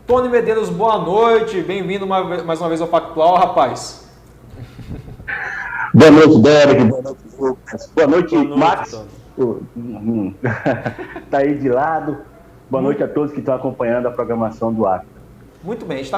Tony Medeiros, boa noite, bem-vindo mais uma vez ao Factual, rapaz. Boa noite, Derek, boa noite, Lucas. Boa noite, Max. Tá aí de lado. Boa noite a todos que estão acompanhando a programação do Acta. Muito bem, a gente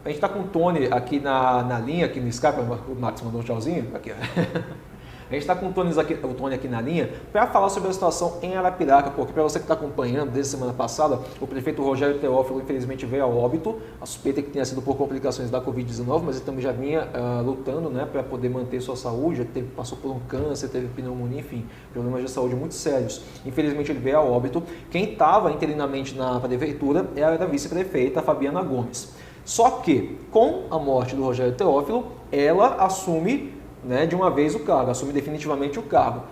está com o Tony aqui na linha, aqui no Skype, o Max mandou um tchauzinho, aqui, ó. A gente está com o Tony aqui na linha para falar sobre a situação em Arapiraca, porque para você que está acompanhando desde semana passada, o prefeito Rogério Teófilo infelizmente veio a óbito. A suspeita é que tenha sido por complicações da Covid-19, mas ele também já vinha lutando, né, para poder manter sua saúde, passou por um câncer, teve pneumonia, enfim, problemas de saúde muito sérios. Infelizmente ele veio a óbito. Quem estava interinamente na prefeitura era a vice-prefeita Fabiana Gomes. Só que, com a morte do Rogério Teófilo, ela assume, né, de uma vez o cargo, assume definitivamente o cargo.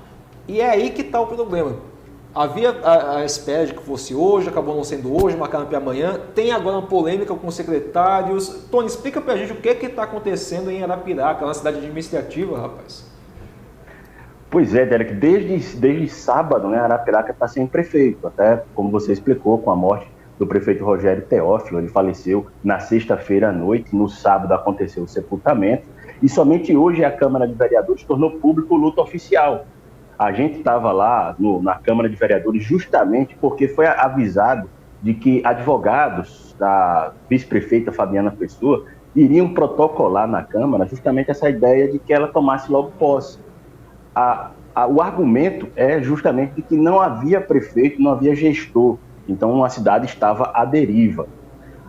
E é aí que está o problema. Havia a espera de que fosse hoje, acabou não sendo hoje, marcaram para amanhã. Tem agora uma polêmica com os secretários. Tony, explica para a gente o que está acontecendo em Arapiraca, uma cidade administrativa, rapaz. Pois é, Derek, desde sábado, né, Arapiraca está sem prefeito, até como você explicou, com a morte do prefeito Rogério Teófilo. Ele faleceu na sexta-feira à noite, no sábado aconteceu o sepultamento. E somente hoje a Câmara de Vereadores tornou público o luto oficial. A gente estava lá na Câmara de Vereadores justamente porque foi avisado de que advogados da vice-prefeita Fabiana Pessoa iriam protocolar na Câmara justamente essa ideia de que ela tomasse logo posse. O argumento é justamente de que não havia prefeito, não havia gestor, então a cidade estava à deriva.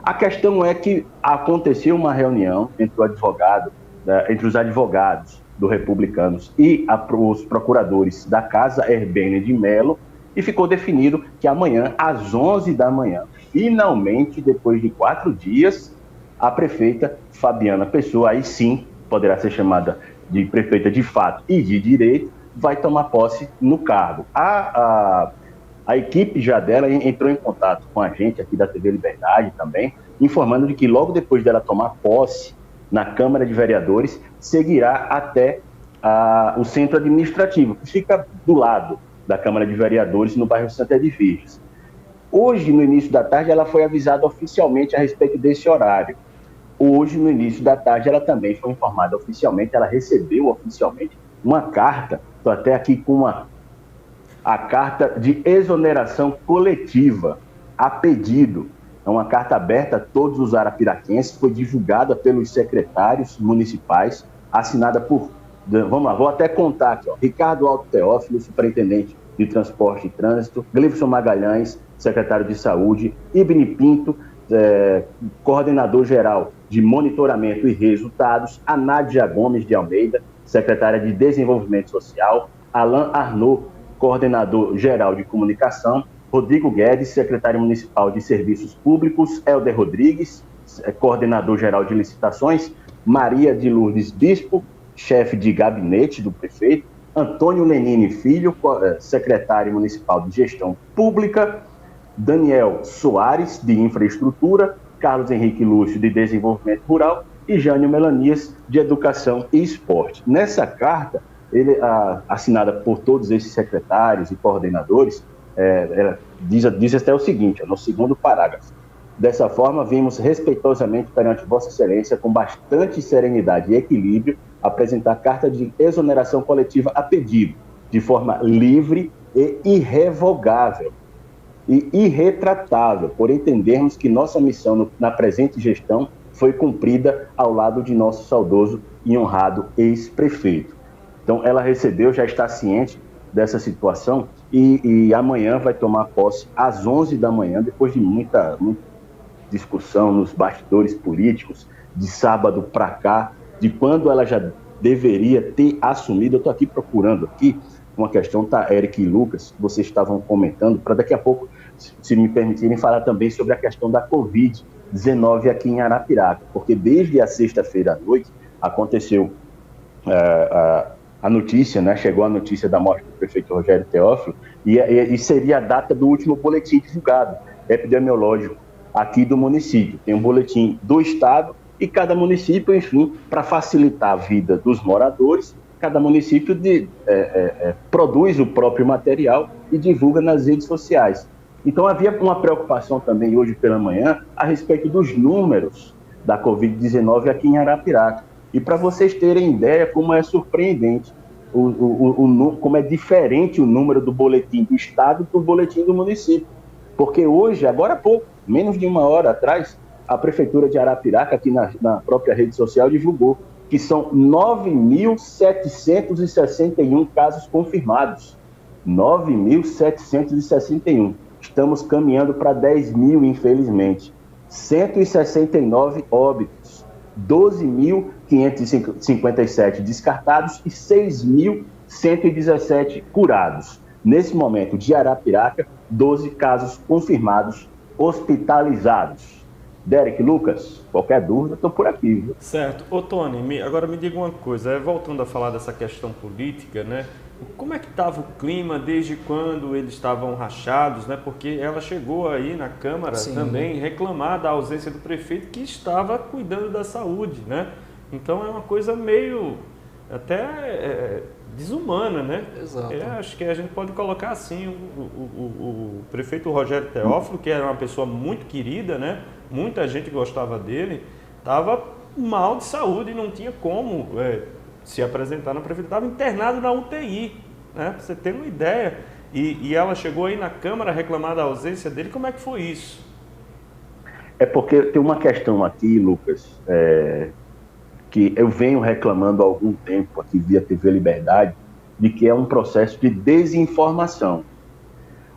A questão é que aconteceu uma reunião entre os advogados do Republicanos e os procuradores da Casa Herbênia de Mello, e ficou definido que amanhã, às 11 da manhã, finalmente, depois de 4 dias, a prefeita Fabiana Pessoa, aí sim poderá ser chamada de prefeita de fato e de direito, vai tomar posse no cargo. A equipe já dela entrou em contato com a gente aqui da TV Liberdade também, informando de que logo depois dela tomar posse na Câmara de Vereadores, seguirá até o centro administrativo, que fica do lado da Câmara de Vereadores, no bairro Santa de Virgens. Hoje, no início da tarde, ela foi avisada oficialmente a respeito desse horário. Hoje, no início da tarde, ela também foi informada oficialmente, ela recebeu oficialmente uma carta, estou até aqui com a carta de exoneração coletiva, a pedido. É uma carta aberta a todos os arapiraquenses, foi divulgada pelos secretários municipais, assinada por, vamos lá, vou até contar aqui, ó, Ricardo Alto Teófilo, superintendente de Transporte e Trânsito, Glifson Magalhães, secretário de Saúde, Ibne Pinto, coordenador-geral de Monitoramento e Resultados, a Nádia Gomes de Almeida, secretária de Desenvolvimento Social, Alain Arnaud, coordenador-geral de Comunicação, Rodrigo Guedes, secretário municipal de Serviços Públicos, Helder Rodrigues, coordenador-geral de Licitações, Maria de Lourdes Bispo, chefe de gabinete do prefeito, Antônio Lenine Filho, secretário municipal de Gestão Pública, Daniel Soares, de Infraestrutura, Carlos Henrique Lúcio, de Desenvolvimento Rural, e Jânio Melanias, de Educação e Esporte. Nessa carta, assinada por todos esses secretários e coordenadores, diz até o seguinte, no segundo parágrafo: dessa forma, vimos respeitosamente perante Vossa Excelência, com bastante serenidade e equilíbrio, apresentar carta de exoneração coletiva a pedido, de forma livre e irrevogável e irretratável, por entendermos que nossa missão na presente gestão foi cumprida ao lado de nosso saudoso e honrado ex-prefeito. Então, ela recebeu, já está ciente dessa situação e amanhã vai tomar posse às 11 da manhã, depois de muita discussão nos bastidores políticos, de sábado para cá, de quando ela já deveria ter assumido. Eu estou aqui procurando aqui uma questão, tá, Eric e Lucas, que vocês estavam comentando, para daqui a pouco, se me permitirem, falar também sobre a questão da Covid-19 aqui em Arapiraca, porque desde a sexta-feira à noite aconteceu a notícia, né? Chegou a notícia da morte do prefeito Rogério Teófilo e seria a data do último boletim divulgado epidemiológico aqui do município. Tem um boletim do estado e cada município, enfim, para facilitar a vida dos moradores, cada município produz o próprio material e divulga nas redes sociais. Então havia uma preocupação também hoje pela manhã a respeito dos números da Covid-19 aqui em Arapiraca. E para vocês terem ideia como é surpreendente, como é diferente o número do boletim do estado do boletim do município. Porque hoje, agora há pouco, menos de uma hora atrás, a Prefeitura de Arapiraca, aqui na própria rede social, divulgou que são 9.761 casos confirmados. 9.761. Estamos caminhando para 10 mil, infelizmente. 169 óbitos, 12.557 descartados e 6.117 curados. Nesse momento, de Arapiraca, 12 casos confirmados, hospitalizados. Derek, Lucas, qualquer dúvida, estou por aqui. Viu? Certo. Ô Tony, agora me diga uma coisa, voltando a falar dessa questão política, né? Como é que estava o clima desde quando eles estavam rachados, né? Porque ela chegou aí na Câmara também reclamar da ausência do prefeito que estava cuidando da saúde, né? Então é uma coisa meio até desumana, né? Exato. Acho que a gente pode colocar assim, o prefeito Rogério Teófilo, que era uma pessoa muito querida, né? Muita gente gostava dele, estava mal de saúde e não tinha como se apresentar na prefeitura, estava internado na UTI, né? Pra você ter uma ideia. E ela chegou aí na Câmara a reclamar da ausência dele, como é que foi isso? É porque tem uma questão aqui, Lucas, que eu venho reclamando há algum tempo aqui via TV Liberdade, de que é um processo de desinformação.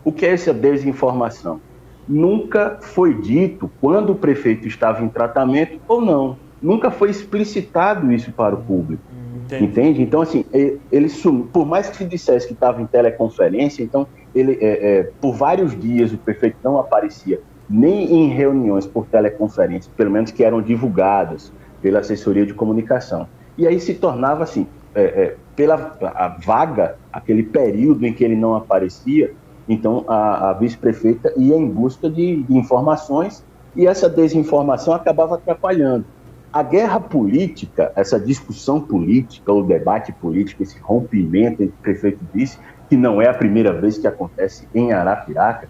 O que é essa desinformação? Nunca foi dito quando o prefeito estava em tratamento ou não. Nunca foi explicitado isso para o público. Entende? Então, assim, ele sumiu. Por mais que se dissesse que estava em teleconferência, então, por vários dias o prefeito não aparecia nem em reuniões por teleconferência, pelo menos que eram divulgadas pela assessoria de comunicação. E aí se tornava assim, pela a vaga, aquele período em que ele não aparecia, então a vice-prefeita ia em busca de informações e essa desinformação acabava atrapalhando. A guerra política, essa discussão política, o debate político, esse rompimento entre prefeito e vice, que não é a primeira vez que acontece em Arapiraca,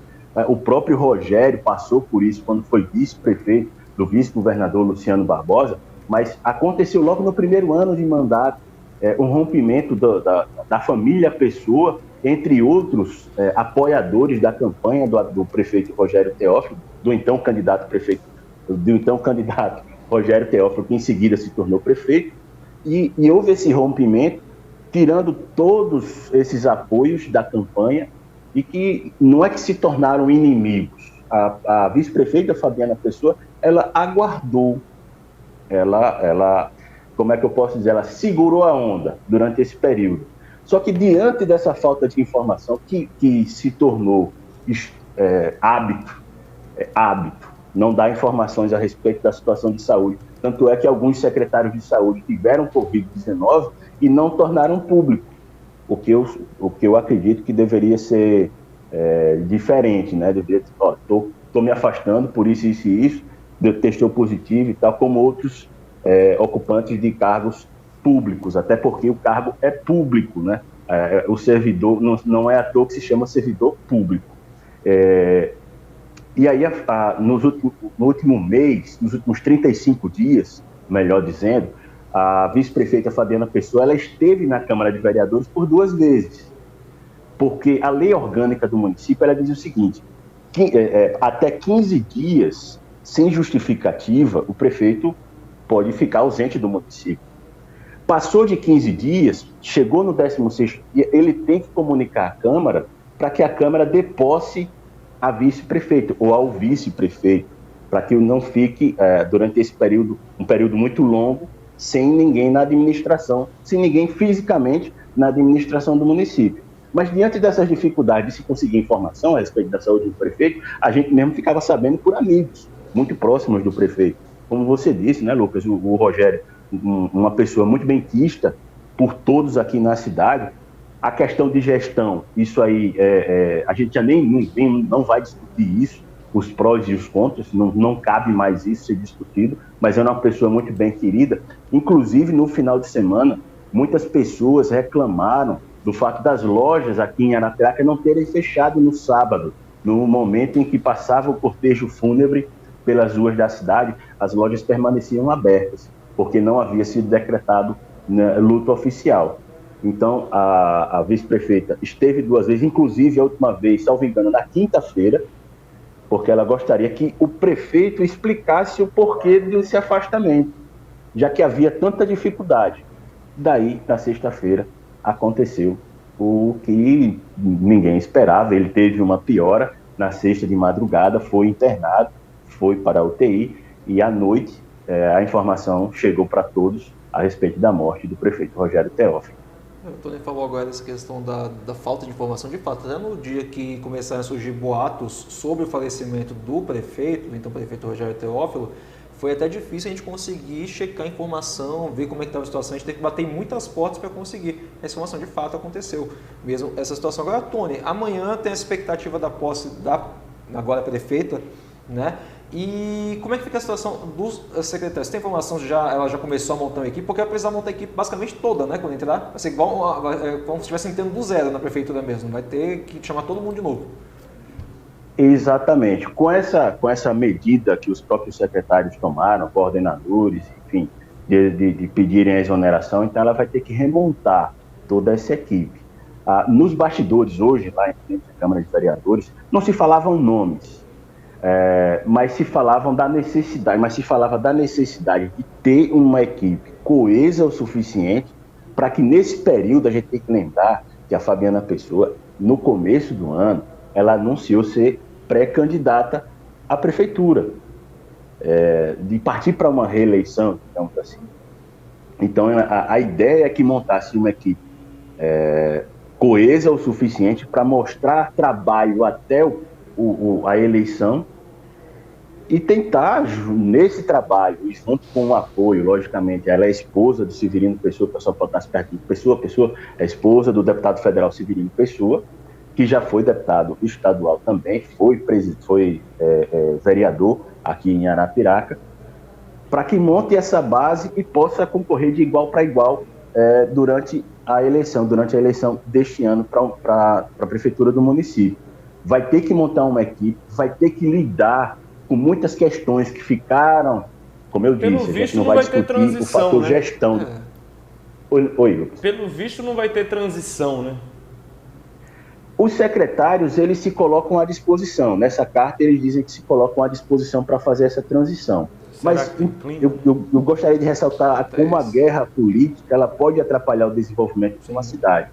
o próprio Rogério passou por isso quando foi vice-prefeito do vice-governador Luciano Barbosa, mas aconteceu logo no primeiro ano de mandato um rompimento da família Pessoa, entre outros apoiadores da campanha do prefeito Rogério Teófilo, do então candidato Rogério Teófilo, que em seguida se tornou prefeito, e houve esse rompimento, tirando todos esses apoios da campanha, e que não é que se tornaram inimigos. A vice-prefeita Fabiana Pessoa, ela aguardou, ela, como é que eu posso dizer, ela segurou a onda durante esse período. Só que diante dessa falta de informação que se tornou hábito, não dar informações a respeito da situação de saúde. Tanto é que alguns secretários de saúde tiveram Covid-19 e não tornaram público, o que eu acredito que deveria ser diferente, né? Deveria dizer, estou me afastando por isso, isso e isso, testou positivo e tal, como outros ocupantes de cargos públicos, até porque o cargo é público, né? O servidor, não é à toa que se chama servidor público. E aí, no último mês, nos últimos 35 dias, melhor dizendo, a vice-prefeita Fabiana Pessoa, ela esteve na Câmara de Vereadores por 2 vezes, porque a lei orgânica do município, ela diz o seguinte, até 15 dias, sem justificativa, o prefeito pode ficar ausente do município. Passou de 15 dias, chegou no 16º dia, ele tem que comunicar à Câmara para que a Câmara dê posse a vice-prefeito ou ao vice-prefeito, para que não fique, durante esse período, um período muito longo, sem ninguém na administração, sem ninguém fisicamente na administração do município. Mas diante dessas dificuldades de se conseguir informação a respeito da saúde do prefeito, a gente mesmo ficava sabendo por amigos, muito próximos do prefeito. Como você disse, né, Lucas, o Rogério, uma pessoa muito benquista por todos aqui na cidade. A questão de gestão, isso aí, a gente já não vai discutir isso, os prós e os contras, não cabe mais isso ser discutido, mas é uma pessoa muito bem querida. Inclusive, no final de semana, muitas pessoas reclamaram do fato das lojas aqui em Arapiraca não terem fechado no sábado, No momento em que passava o cortejo fúnebre pelas ruas da cidade, as lojas permaneciam abertas, porque não havia sido decretado, né, luto oficial. Então, a vice-prefeita esteve 2 vezes, inclusive a última vez, salvo engano, na quinta-feira, porque ela gostaria que o prefeito explicasse o porquê desse afastamento, já que havia tanta dificuldade. Daí, na sexta-feira, aconteceu o que ninguém esperava. Ele teve uma piora na sexta de madrugada, foi internado, foi para a UTI, e à noite a informação chegou para todos a respeito da morte do prefeito Rogério Teófilo. O Tony falou agora dessa questão da falta de informação. De fato, até no dia que começaram a surgir boatos sobre o falecimento do prefeito, então o prefeito Rogério Teófilo, foi até difícil a gente conseguir checar a informação, ver como é que estava a situação. A gente teve que bater em muitas portas para conseguir. A informação de fato aconteceu. Mesmo essa situação. Agora, Tony, amanhã tem a expectativa da posse da agora prefeita, né? E como é que fica a situação dos secretários? Tem informação ela já começou a montar uma equipe? Porque ela precisa montar a equipe basicamente toda, né? Quando entrar, vai ser igual como se estivesse entrando do zero na prefeitura mesmo. Vai ter que chamar todo mundo de novo. Exatamente. Com essa medida que os próprios secretários tomaram, coordenadores, enfim, de pedirem a exoneração, então ela vai ter que remontar toda essa equipe. Nos bastidores hoje, lá em frente à Câmara de Vereadores, não se falavam nomes, mas se falava da necessidade de ter uma equipe coesa o suficiente para que nesse período, a gente tem que lembrar que a Fabiana Pessoa, no começo do ano, ela anunciou ser pré-candidata à prefeitura, de partir para uma reeleição, digamos assim. Então, a ideia é que montasse uma equipe coesa o suficiente para mostrar trabalho até a eleição e tentar, nesse trabalho, junto com o apoio, logicamente, ela é esposa do Severino Pessoa, o pessoal pode estar perto de Pessoa é esposa do deputado federal Severino Pessoa, que já foi deputado estadual também, foi vereador aqui em Arapiraca, para que monte essa base e possa concorrer de igual para igual durante a eleição deste ano para a prefeitura do município. Vai ter que montar uma equipe, vai ter que lidar com muitas questões que ficaram, como eu disse, a gente não vai discutir o fator gestão. Oi, Lucas. Pelo visto não vai ter transição, né? Os secretários, eles se colocam à disposição. Nessa carta, eles dizem que se colocam à disposição para fazer essa transição. Mas eu gostaria de ressaltar como a guerra política ela pode atrapalhar o desenvolvimento de uma cidade.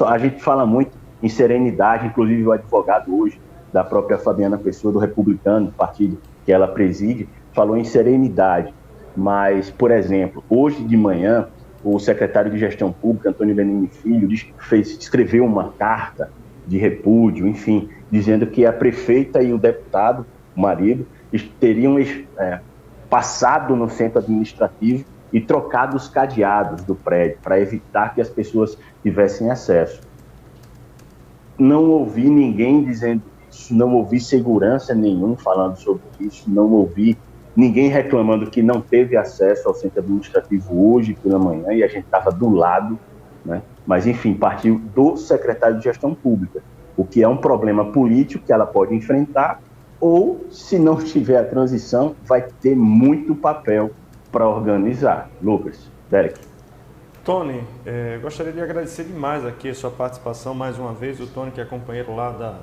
A gente fala muito em serenidade, inclusive o advogado hoje, da própria Fabiana Pessoa, do Republicano, partido que ela preside, falou em serenidade. Mas, por exemplo, hoje de manhã, o secretário de Gestão Pública, Antônio Benini Filho, escreveu uma carta de repúdio, enfim, dizendo que a prefeita e o deputado, o marido, teriam passado no centro administrativo e trocado os cadeados do prédio para evitar que as pessoas tivessem acesso. Não ouvi ninguém dizendo isso, não ouvi segurança nenhum falando sobre isso, não ouvi ninguém reclamando que não teve acesso ao centro administrativo hoje pela manhã e a gente estava do lado, né? Mas, enfim, partiu do secretário de Gestão Pública, o que é um problema político que ela pode enfrentar ou, se não tiver a transição, vai ter muito papel para organizar. Lucas, Derek. Tony, gostaria de agradecer demais aqui a sua participação mais uma vez, o Tony que é companheiro lá da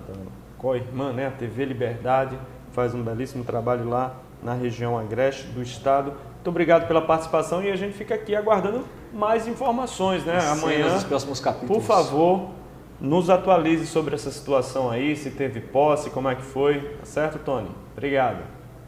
co-irmã, né, a TV Liberdade, faz um belíssimo trabalho lá na região agreste do estado. Muito obrigado pela participação e a gente fica aqui aguardando mais informações, né? Amanhã, nos próximos capítulos. Por favor, nos atualize sobre essa situação aí, se teve posse, como é que foi, tá certo, Tony? Obrigado.